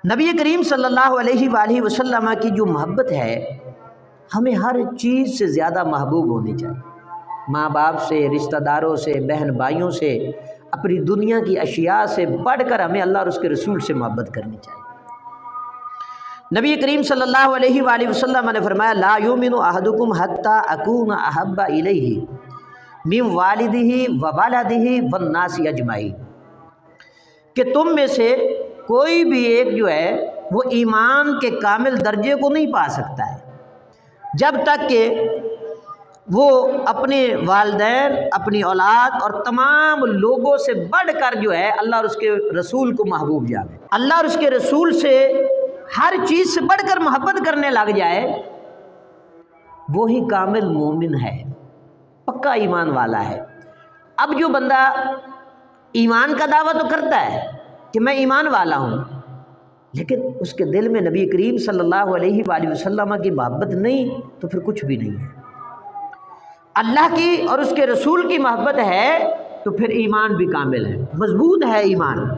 نبی کریم صلی اللہ علیہ وآلہ وسلم کی جو محبت ہے ہمیں ہر چیز سے زیادہ محبوب ہونی چاہیے، ماں باپ سے، رشتہ داروں سے، بہن بھائیوں سے، اپنی دنیا کی اشیاء سے بڑھ کر ہمیں اللہ اور اس کے رسول سے محبت کرنی چاہیے۔ نبی کریم صلی اللہ علیہ وآلہ وسلم نے فرمایا لا یؤمن احدکم حتی اکون احب الیہ من والدہ وولدہ والناس اجمعین، کہ تم میں سے کوئی بھی ایک جو ہے وہ ایمان کے کامل درجے کو نہیں پا سکتا ہے جب تک کہ وہ اپنے والدین، اپنی اولاد اور تمام لوگوں سے بڑھ کر جو ہے اللہ اور اس کے رسول کو محبوب جانے، اللہ اور اس کے رسول سے ہر چیز سے بڑھ کر محبت کرنے لگ جائے، وہی کامل مومن ہے، پکا ایمان والا ہے۔ اب جو بندہ ایمان کا دعویٰ تو کرتا ہے کہ میں ایمان والا ہوں، لیکن اس کے دل میں نبی کریم صلی اللہ علیہ وآلہ وسلم کی محبت نہیں، تو پھر کچھ بھی نہیں ہے۔ اللہ کی اور اس کے رسول کی محبت ہے تو پھر ایمان بھی کامل ہے، مضبوط ہے ایمان۔